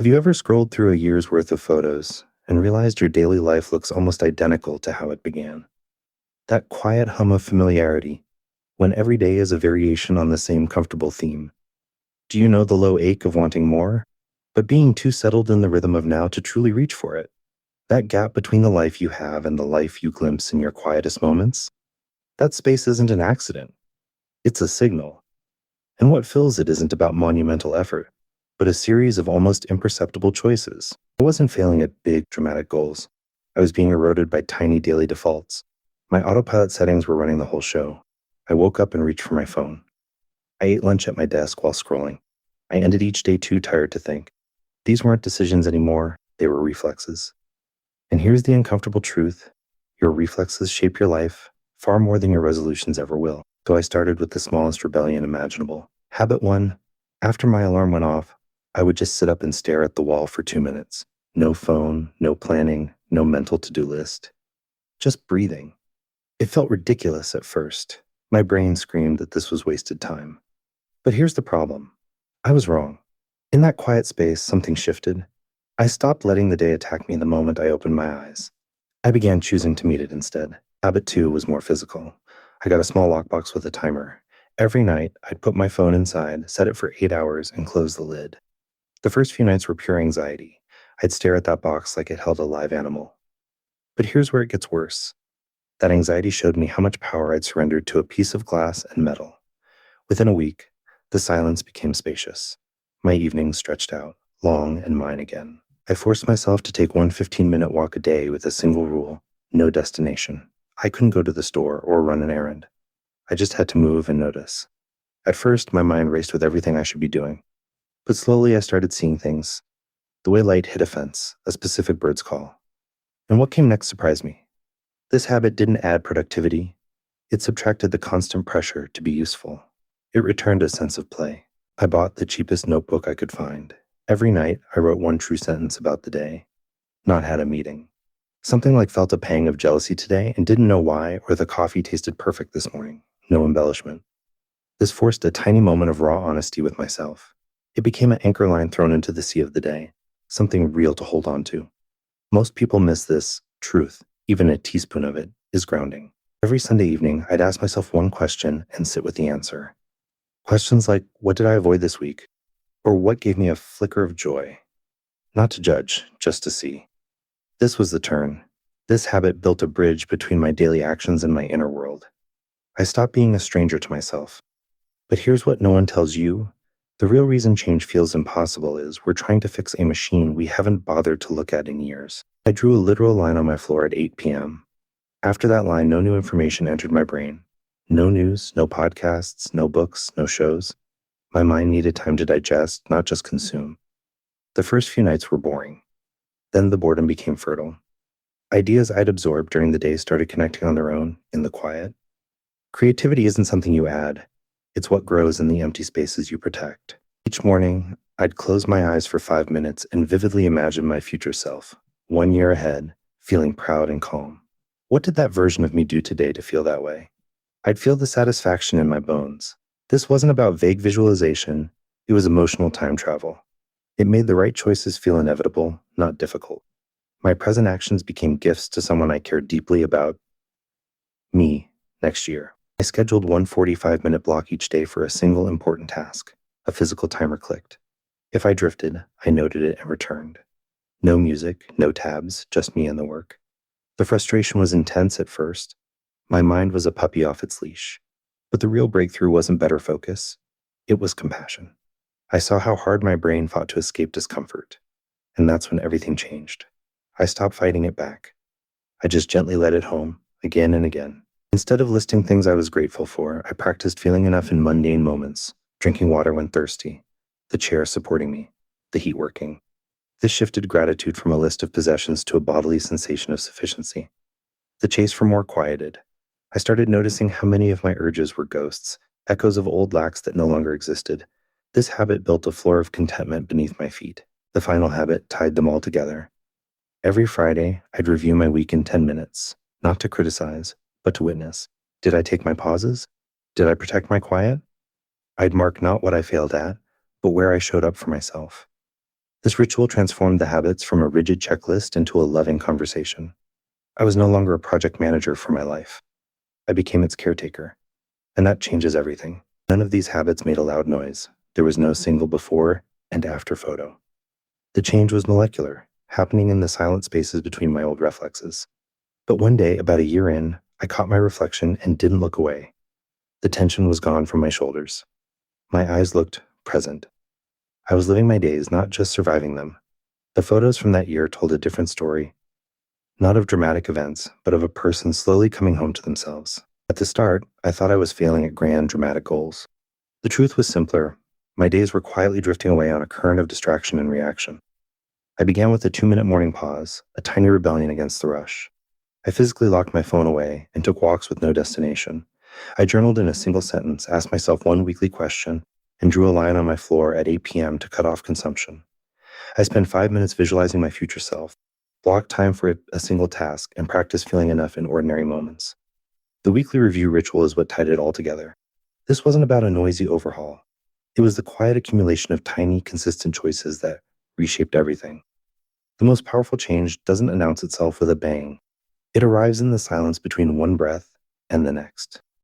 Have you ever scrolled through a year's worth of photos and realized your daily life looks almost identical to how it began? That quiet hum of familiarity, when every day is a variation on the same comfortable theme. Do you know the low ache of wanting more, but being too settled in the rhythm of now to truly reach for it? That gap between the life you have and the life you glimpse in your quietest moments? That space isn't an accident, it's a signal. And what fills it isn't about monumental effort, but a series of almost imperceptible choices. I wasn't failing at big, dramatic goals. I was being eroded by tiny daily defaults. My autopilot settings were running the whole show. I woke up and reached for my phone. I ate lunch at my desk while scrolling. I ended each day too tired to think. These weren't decisions anymore, they were reflexes. And here's the uncomfortable truth: your reflexes shape your life far more than your resolutions ever will. So I started with the smallest rebellion imaginable. Habit 1: after my alarm went off, I would just sit up and stare at the wall for 2 minutes. No phone, no planning, no mental to-do list. Just breathing. It felt ridiculous at first. My brain screamed that this was wasted time. But here's the problem. I was wrong. In that quiet space, something shifted. I stopped letting the day attack me the moment I opened my eyes. I began choosing to meet it instead. Habit 2 was more physical. I got a small lockbox with a timer. Every night, I'd put my phone inside, set it for 8 hours, and close the lid. The first few nights were pure anxiety. I'd stare at that box like it held a live animal. But here's where it gets worse. That anxiety showed me how much power I'd surrendered to a piece of glass and metal. Within a week, the silence became spacious. My evenings stretched out, long and mine again. I forced myself to take one 15-minute walk a day with a single rule: no destination. I couldn't go to the store or run an errand. I just had to move and notice. At first, my mind raced with everything I should be doing. But slowly I started seeing things. The way light hit a fence, a specific bird's call. And what came next surprised me. This habit didn't add productivity. It subtracted the constant pressure to be useful. It returned a sense of play. I bought the cheapest notebook I could find. Every night, I wrote one true sentence about the day. Not had a meeting. Something like felt a pang of jealousy today and didn't know why, or the coffee tasted perfect this morning. No embellishment. This forced a tiny moment of raw honesty with myself. It became an anchor line thrown into the sea of the day, something real to hold on to. Most people miss this truth. Even a teaspoon of it is grounding. Every Sunday evening, I'd ask myself one question and sit with the answer. Questions like, what did I avoid this week? Or what gave me a flicker of joy? Not to judge, just to see. This was the turn. This habit built a bridge between my daily actions and my inner world. I stopped being a stranger to myself. But here's what no one tells you. The real reason change feels impossible is we're trying to fix a machine we haven't bothered to look at in years. I drew a literal line on my floor at 8 p.m. After that line, no new information entered my brain. No news, no podcasts, no books, no shows. My mind needed time to digest, not just consume. The first few nights were boring. Then the boredom became fertile. Ideas I'd absorbed during the day started connecting on their own, in the quiet. Creativity isn't something you add. It's what grows in the empty spaces you protect. Each morning, I'd close my eyes for 5 minutes and vividly imagine my future self, 1 year ahead, feeling proud and calm. What did that version of me do today to feel that way? I'd feel the satisfaction in my bones. This wasn't about vague visualization, it was emotional time travel. It made the right choices feel inevitable, not difficult. My present actions became gifts to someone I cared deeply about. Me, next year. I scheduled one 45-minute block each day for a single important task. A physical timer clicked. If I drifted, I noted it and returned. No music, no tabs, just me and the work. The frustration was intense at first. My mind was a puppy off its leash. But the real breakthrough wasn't better focus. It was compassion. I saw how hard my brain fought to escape discomfort. And that's when everything changed. I stopped fighting it back. I just gently led it home, again and again. Instead of listing things I was grateful for, I practiced feeling enough in mundane moments, drinking water when thirsty, the chair supporting me, the heat working. This shifted gratitude from a list of possessions to a bodily sensation of sufficiency. The chase for more quieted. I started noticing how many of my urges were ghosts, echoes of old lacks that no longer existed. This habit built a floor of contentment beneath my feet. The final habit tied them all together. Every Friday, I'd review my week in 10 minutes, not to criticize, but to witness. Did I take my pauses? Did I protect my quiet? I'd mark not what I failed at, but where I showed up for myself. This ritual transformed the habits from a rigid checklist into a loving conversation. I was no longer a project manager for my life. I became its caretaker. And that changes everything. None of these habits made a loud noise. There was no single before and after photo. The change was molecular, happening in the silent spaces between my old reflexes. But one day, about a year in, I caught my reflection and didn't look away. The tension was gone from my shoulders. My eyes looked present. I was living my days, not just surviving them. The photos from that year told a different story, not of dramatic events, but of a person slowly coming home to themselves. At the start, I thought I was failing at grand, dramatic goals. The truth was simpler. My days were quietly drifting away on a current of distraction and reaction. I began with a 2-minute morning pause, a tiny rebellion against the rush. I physically locked my phone away and took walks with no destination. I journaled in a single sentence, asked myself one weekly question, and drew a line on my floor at 8 p.m. to cut off consumption. I spent 5 minutes visualizing my future self, blocked time for a single task, and practiced feeling enough in ordinary moments. The weekly review ritual is what tied it all together. This wasn't about a noisy overhaul. It was the quiet accumulation of tiny, consistent choices that reshaped everything. The most powerful change doesn't announce itself with a bang. It arrives in the silence between one breath and the next.